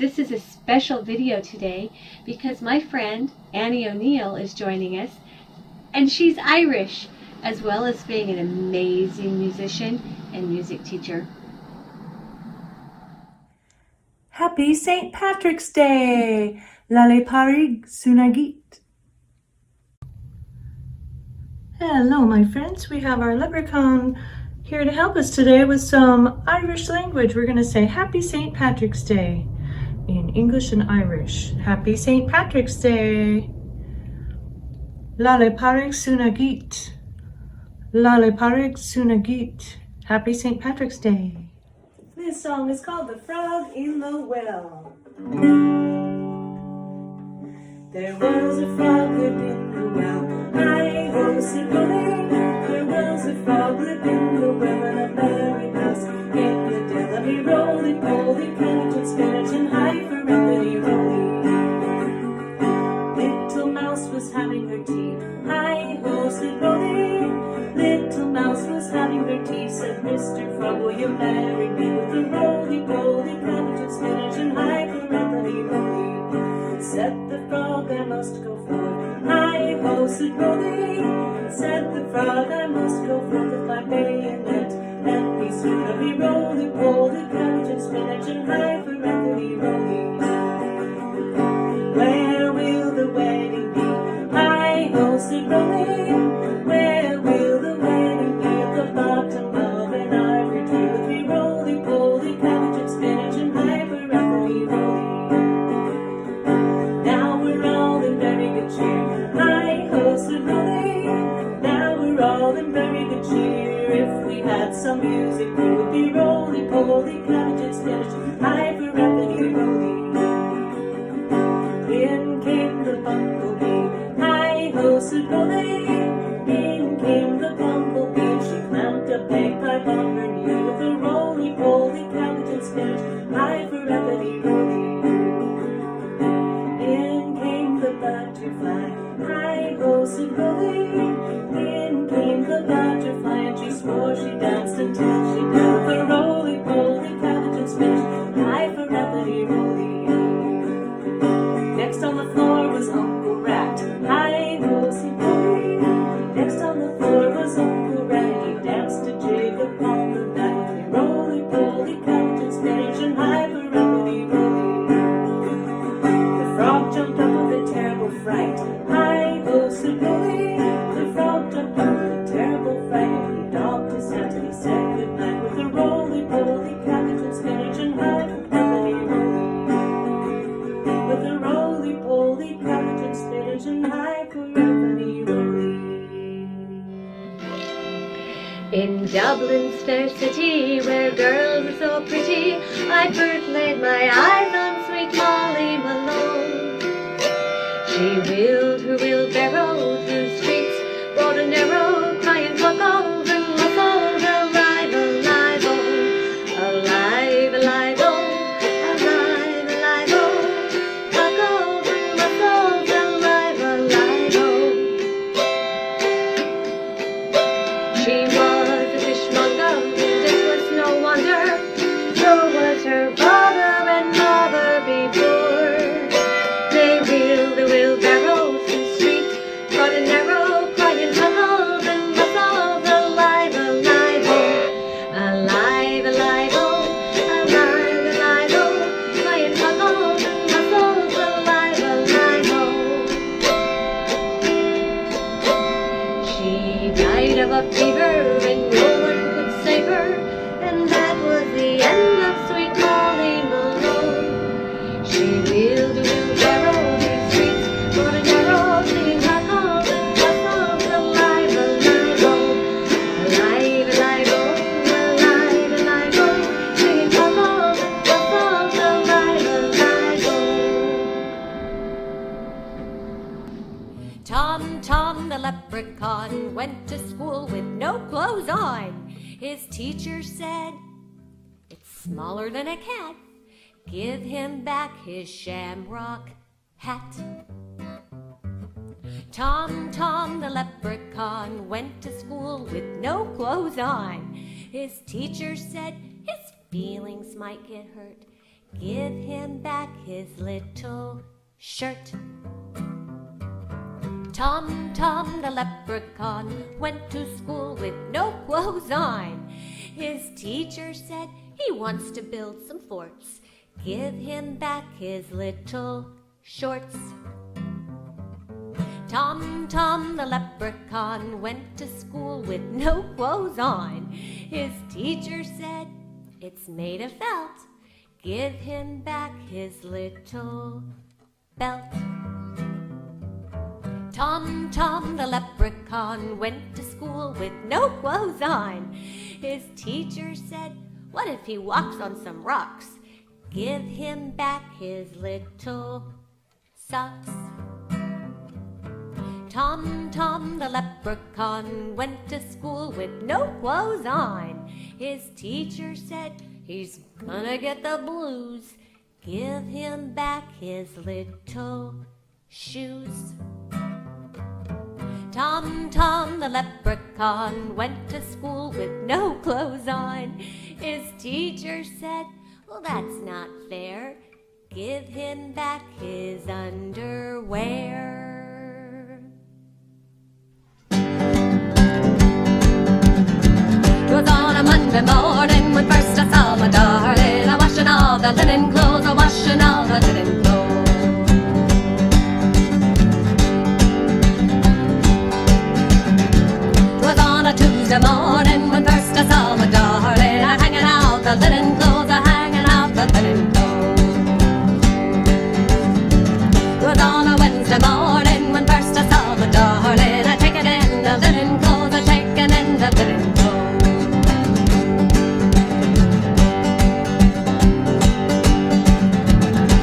This is a special video today because my friend Annie O'Neill is joining us, and she's Irish, as well as being an amazing musician and music teacher. Happy St. Patrick's Day! Lale Parig Sunagit. Hello, my friends. We have our leprechaun here to help us today with some Irish language. We're going to say Happy St. Patrick's Day in English and Irish. Happy St. Patrick's Day! Lale Parig Sunagit. Lale Parig Sunagit. Happy St. Patrick's Day. This song is called The Frog in the Well. There was a frog lived in the well. Hi-ho, Sibily. There was a frog lived in the well, and a merry mouse in the dell. And he roly-poly, cabbage and spinach and hi-for-rappity-roly. Little mouse was having her tea. Hi-ho, Sibily. Little mouse was having her tea. Said Mr. Frog, will you marry me with a roly-poly, cabbage and spinach and hi-for-rappity-roly? Said the frog, I must go forth. Hi-ho, said Rolly. Said the frog, I must go forth with my bayonet and be soon of me roly-poly, cabbage and spinach and hi-for-rappity-roly. Where will the wedding be? Hi-ho, said Rolly. Where will the wedding be? At the bottom of an ivory tree with me roly-poly, cabbage and spinach and hi-for-rappity-roly. Hi-ho, said Rolly. Now we're all in very good cheer. If we had some music, we would be roly-poly, cabbage and spinach, hi-for-rappity-roly. In came the bumblebee. Hi-ho, said Rolly. In came the bumblebee, and she clamped a bagpipe on her knee with a roly-poly, cabbage and spinach, hi-for-rappity-roly. In came the butterfly. Hi-ho, said Rolly. In came the butterfly, and she swore she danced until she died with a roly-poly, cabbage and spinach, hi-for-rappity-roly. Next on the floor was Uncle Rat. Hi-ho, said Rolly. Next on the floor was Uncle Rat. He danced a jig upon the mat with a roly-poly, cabbage and spinach and hi-for-rappity-roly. The frog jumped up with a terrible fright. Hi-ho, said Rolly. The frog jumped up with a terrible fright, and he doffed his hat and he said goodnight with a roly-poly, cabbage and spinach and hi-for-rappity-roly. With a roly-poly, cabbage and spinach and hi-for-rappity-roly. In Dublin's fair city, where girls are so pretty, I first laid my eyes on sweet Molly Malone. She wheeled her wheelbarrow through streets broad and narrow, crying cockles and mussels, alive, alive, oh, alive, alive, oh, alive, alive, oh, cockles and mussels, alive, alive, oh. She was a fishmonger, and it was no wonder, so was her father and mother before. They wheeled the wheelbarrow through streets broad and narrow, crying cockles and mussels, alive, alive, oh, alive, alive, oh, alive, alive, oh, crying cockles and mussels, alive, alive, oh. She died of a fever and no one could save her, and that was the end of sweet Molly Malone. She wheeled a wheelbarrow through streets broad and narrow, singing cockles and mussels, alive, alive, oh, alive, alive, oh, alive, alive, oh, singing cockles and mussels, alive, alive, oh. Tom, Tom the leprechaun went to school with no clothes on. His teacher said, "It's smaller than a cat. Give him back his shamrock hat." Tom, Tom the leprechaun went to school with no clothes on. His teacher said his feelings might get hurt. give him back his little shirt. Tom, Tom the leprechaun went to school with no clothes on. His teacher said he wants to build some forts. Give him back his little shorts. Tom, Tom the leprechaun went to school with no clothes on. His teacher said, it's made of felt. Give him back his little belt. Tom, Tom the leprechaun went to school with no clothes on. His teacher said, what if he walks on some rocks? Give him back his little socks. Tom, Tom the leprechaun went to school with no clothes on. His teacher said, he's gonna get the blues. Give him back his little shoes. Tom, Tom the leprechaun went to school with no clothes on. His teacher said, well, that's not fair. Give him back his underwear. 'Twas on a Monday morning when first I saw my darling, a washing all the linen clothes, a washing all the linen clothes. 'Twas on a Tuesday morning when first I saw my darling, a hanging out the linen clothes, a hanging out the linen clothes. 'Twas on a Wednesday morning when first I saw my darling, a taking in the linen clothes, a taking in the linen clothes.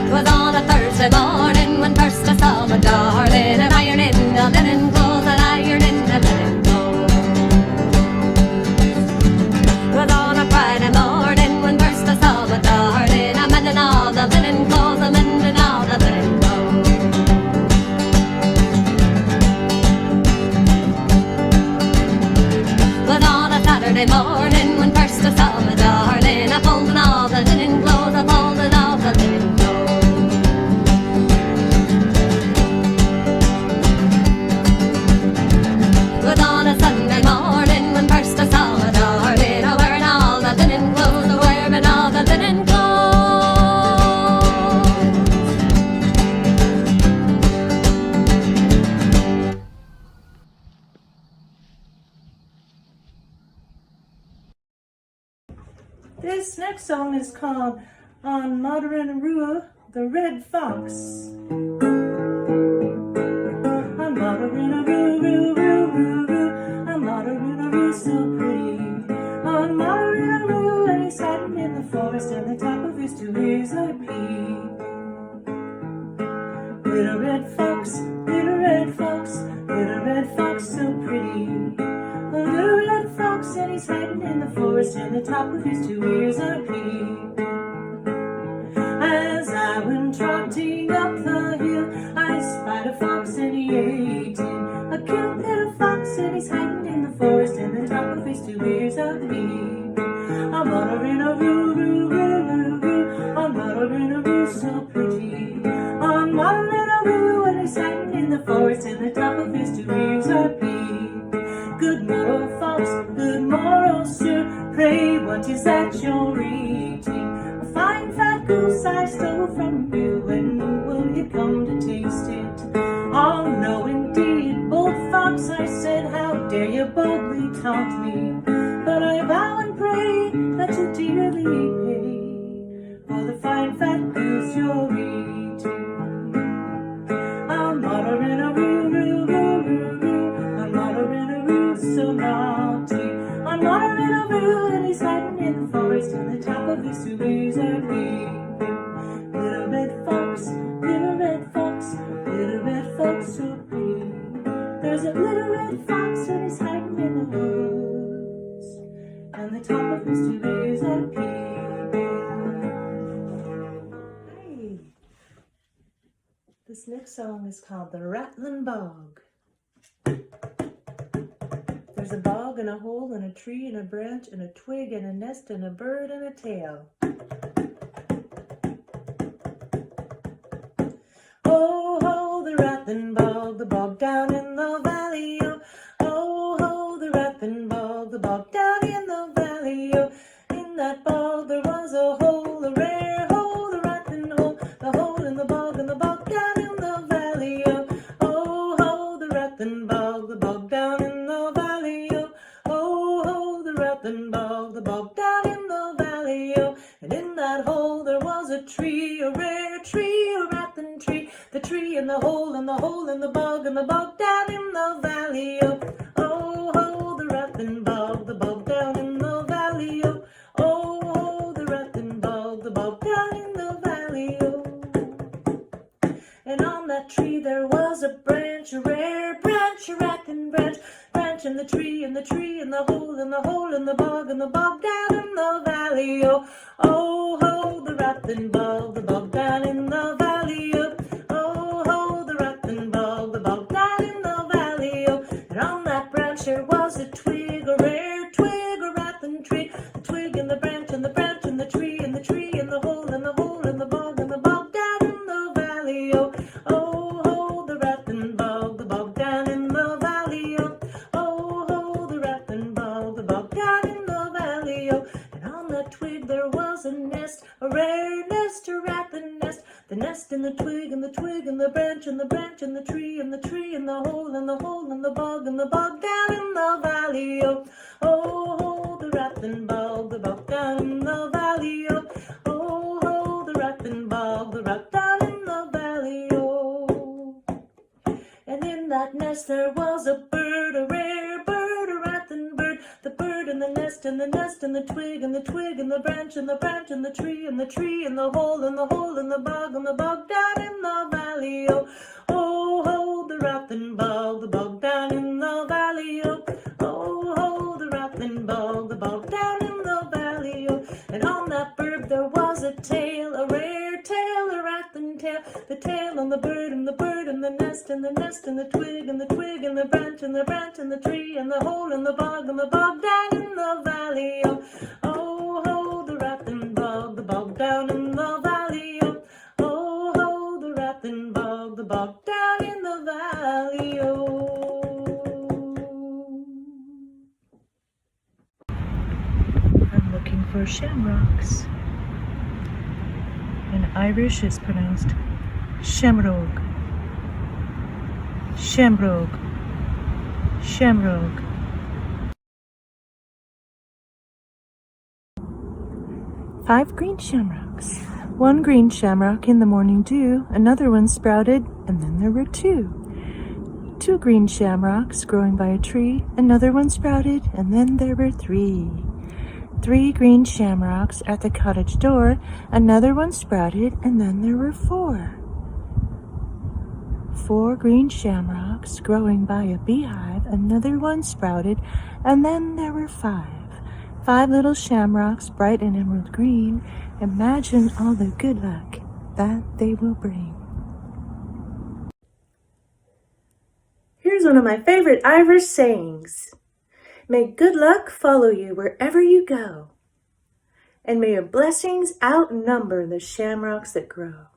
'Twas on a Thursday morning when first I saw my darling, and ironing the linen clothes, and ironing the linen clothes. 'Twas on a Friday morning when first I saw my darling, I'm mending all the linen clothes, I'm mending all the linen clothes. 'Twas on a Saturday morning when first I saw my darling, I'm folding all the linen clothes, I'm folding all the linen clothes. 'Twas on a Sunday morning when first I saw my darling, I'm wearing all the linen clothes, I'm wearing all the linen clothes. This next song is called On Madarina the Red Fox. On Madarina on Madarina so pretty. On Madarina and he's hiding in the forest, and the top of his two ears are peak. Little red fox, little red fox, little red fox so pretty. A little red fox and he's hiding in the forest, and the top of his two ears are peaked. As I went trotting up the hill, I spied a fox and he ate him. A cute little fox and he's hiding in the forest, and the top of his two ears are peaked. I'm muttering a roo roo roo roo roo, I'm muttering a roo so pretty. I'm muttering a roo and he's hiding in the forest, and the top of his two ears are peaked. Good morrow, fox, good morrow, sir. Pray, what is that you're eating? A fine fat goose I stole from you. When will you come to taste it? Oh, no, indeed, bold fox, I said, how dare you boldly taunt me? But I vow and pray that you dearly pay for the fine fat goose you're eating. I'm muttering a roo roo roo roo roo, I'm muttering a roo so naughty. I'm muttering a roo and he's hiding in the forest, and the top of his two ears are peaked. Little red fox, little red fox, little red fox so pretty. There's a little red fox and he's hiding in the woods, and the top of his two ears are peaked. Hey. This next song is called the Rattlin Bog. There's a bog and a hole and a tree and a branch and a twig and a nest and a bird and a tail. bog down in the valley, oh. Oh, ho, the Rattlin bog down in the valley, oh. In that bog there was a hole, a rare hole, the Rattlin hole, the hole in the bog down in the valley, oh. Oh, ho, the Rattlin bog down in the valley, oh. Oh, ho, the Rattlin bog down in the valley, oh. And in that hole there was a tree, a rare tree, a rattlin tree, the tree in the hole in the bog down in the valley, oh. Oh, ho, the Rattlin bog down in the valley, oh. Oh, ho, the Rattlin bog down in the valley, oh. And on that tree there was a branch, a rare branch, a rattlin branch, branch in the tree, in the tree, in the hole in the bog down in the valley, oh. Oh, ho, the Rattlin bog down in the valley, oh. Oh, ho, the Rattlin bog down in the valley, oh. And on that branch there was a twig, a rare twig, a rattlin twig, the twig in the branch, and the branch in the tree, in the tree, in the hole in the bog down in the valley, oh. Oh, ho, the Rattlin bog down in the valley, oh. Oh, ho, the Rattlin bog down in the valley, oh. And on that twig there was a nest, a rare nest, a rattlin nest, the nest in the twig, and the twig, and the branch, and the branch, and the tree, and the tree, and the hole in the bog down in the valley, oh. Oh, ho, the Rattlin bog down in the valley, oh. Oh, ho, the Rattlin bog down in the valley, oh. And in that nest there was a bird, a rare bird, a rattlin bird, the bird in the nest, and the nest, and the twig, and the twig, and the branch, and the branch, and the tree, and the tree, and the hole in the bog down in the valley, oh. Oh, ho, the Rattlin bog down in the valley, oh. Oh, ho, the Rattlin bog down in the valley, oh. And on that bird there was a tail, a rare tail, a rattlin tail, the tail on the bird, and the bird, and the nest, and the nest, and the twig, and the twig, and the branch, and the branch, and the tree, and the hole in the bog down in the valley, oh. Oh, ho, the Rattlin bog down in the valley, oh. Oh, ho, the Rattlin bog down in the valley, oh. I'm looking for shamrocks. In Irish is pronounced shamrogue, shamrogue, shamrogue. Five green shamrocks. One green shamrock in the morning dew, another one sprouted, and then there were two. Two green shamrocks growing by a tree, another one sprouted, and then there were three. Three green shamrocks at the cottage door, another one sprouted, and then there were four. Four green shamrocks growing by a beehive, another one sprouted, and then there were five. Five little shamrocks, bright and emerald green. Imagine all the good luck that they will bring. Here's one of my favorite Irish sayings. May good luck follow you wherever you go, and may your blessings outnumber the shamrocks that grow.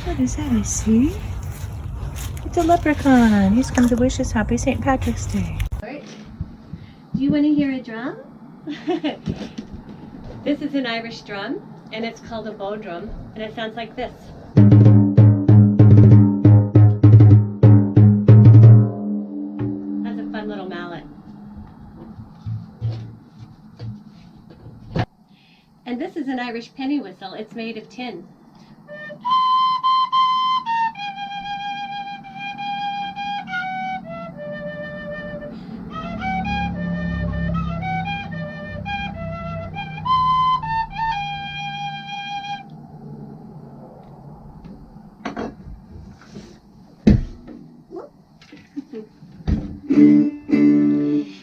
What is that I see? It's a leprechaun. He's come to wish us happy St. Patrick's Day. Right. Do you want to hear a drum? This is an Irish drum, and it's called a bow drum, and it sounds like this. That's a fun little mallet. And this is an Irish penny whistle. It's made of tin.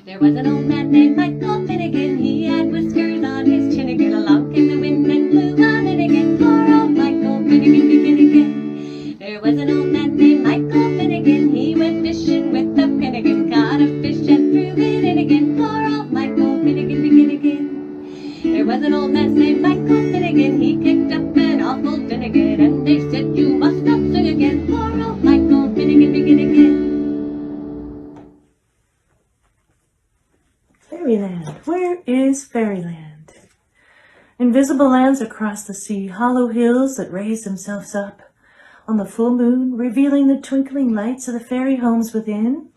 There was an old man named Michael Finnegan. He had whiskers on his chin again. Along came the wind and blew on it again. Poor old Michael Finnegan. There was an old man named Michael Finnegan. He went fishing with a Finnegan. Caught a fish and threw it in again. Poor old Michael Finnegan. There was an old man named Michael Finnegan. He kicked up an awful Finnegan, and they said, Fairyland. Invisible lands across the sea, hollow hills that raise themselves up on the full moon, revealing the twinkling lights of the fairy homes within.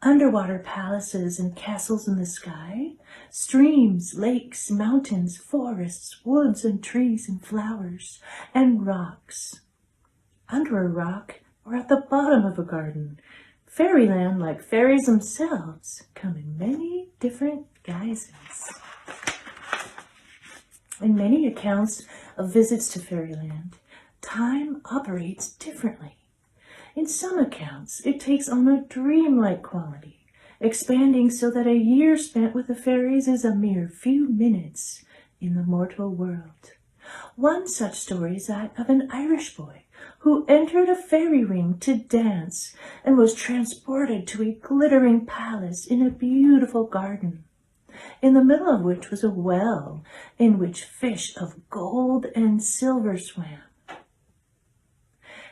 Underwater palaces and castles in the sky, streams, lakes, mountains, forests, woods and trees and flowers, and rocks. Under a rock or at the bottom of a garden, Fairyland, like fairies themselves, come in many different guises. In many accounts of visits to Fairyland, time operates differently. In some accounts, it takes on a dreamlike quality, expanding so that a year spent with the fairies is a mere few minutes in the mortal world. One such story is that of an Irish boy who entered a fairy ring to dance and was transported to a glittering palace in a beautiful garden, in the middle of which was a well in which fish of gold and silver swam.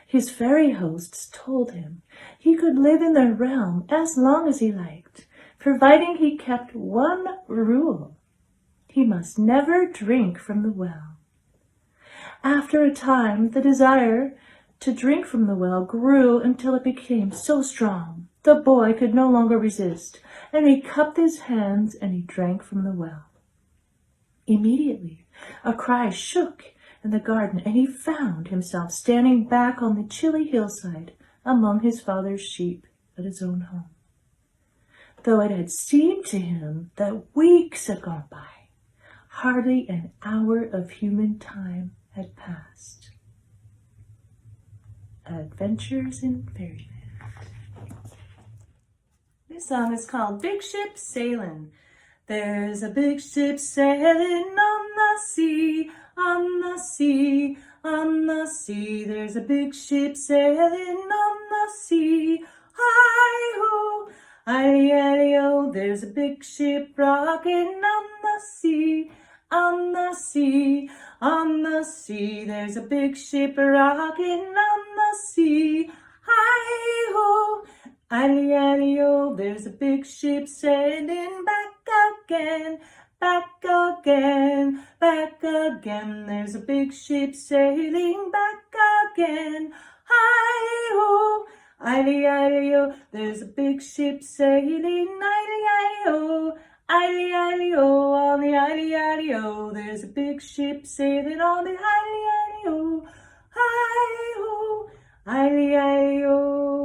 His fairy hosts told him he could live in their realm as long as he liked, providing he kept one rule: he must never drink from the well. After a time, the desire to drink from the well grew until it became so strong the boy could no longer resist, and he cupped his hands and he drank from the well. Immediately, a cry shook in the garden, and he found himself standing back on the chilly hillside among his father's sheep at his own home. Though it had seemed to him that weeks had gone by, hardly an hour of human time had passed. Adventures in Fairyland. This song is called Big Ship Sailin'. There's a big ship sailing on the sea, on the sea, on the sea. There's a big ship sailing on the sea. Hi-ho, hi-yi-o. There's a big ship rocking on the sea, on the sea, on the sea. There's a big ship rocking on the sea. Hi-ho, hi-yi-o. There's a big ship sailing back again, back again, back again. There's a big ship sailing back again. Hi-ho, idly-idly-o. There's a big ship sailing, idly-idly-o, idly-idly-o, on the idly-idly-o. There's a big ship sailing on the idly-idly-o. Hi-ho, idly-idly-o.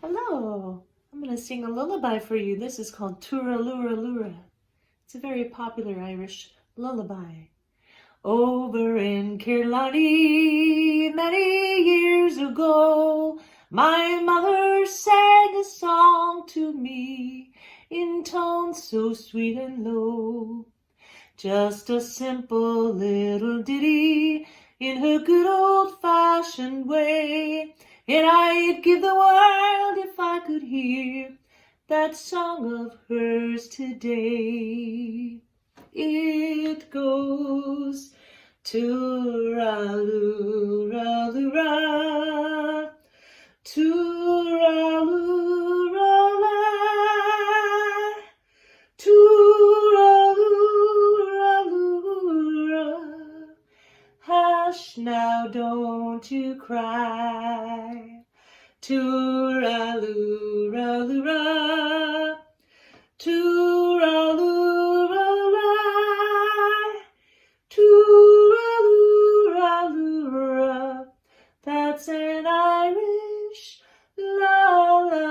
Hello, I'm going to sing a lullaby for you. This is called Tura Lura Lura. It's a very popular Irish lullaby. Over in Killarney, many years ago, my mother sang a song to me in tones so sweet and low. Just a simple little ditty in her good old-fashioned way. And I'd give the world if I could hear that song of hers today. It goes to ra-lu, ra-lu, ra. tooraloo-ra-la, tooraloo-ra-loo-ra. Hush now, don't you cry, tooraloo-ra-loo-ra, tooraloo-ra-la, tooraloo-ra-loo-ra. That's an Irish lullaby.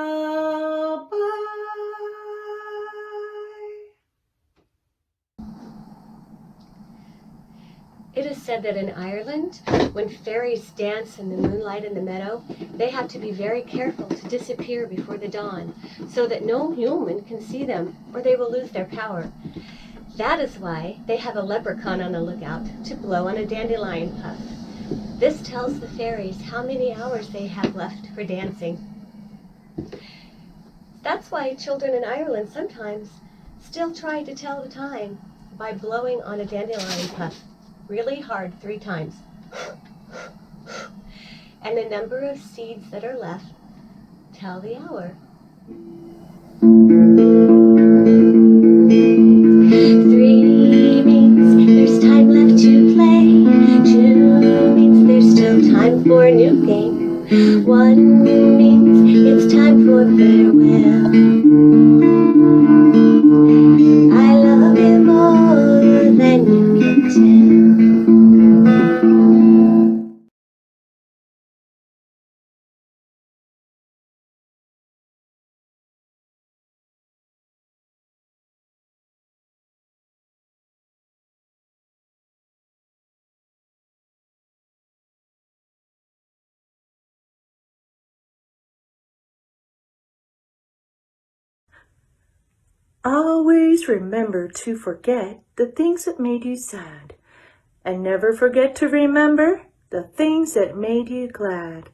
It is said that in Ireland, when fairies dance in the moonlight in the meadow, they have to be very careful to disappear before the dawn, so that no human can see them, or they will lose their power. That is why they have a leprechaun on the lookout to blow on a dandelion puff. This tells the fairies how many hours they have left for dancing. That's why children in Ireland sometimes still try to tell the time by blowing on a dandelion puff really hard 3 times. And the number of seeds that are left tell the hour. 3 means there's time left to play. 2 means there's still time for a new game. 1 means it's time for farewell. I love you more than you can tell. Always remember to forget the things that made you sad, and never forget to remember the things that made you glad.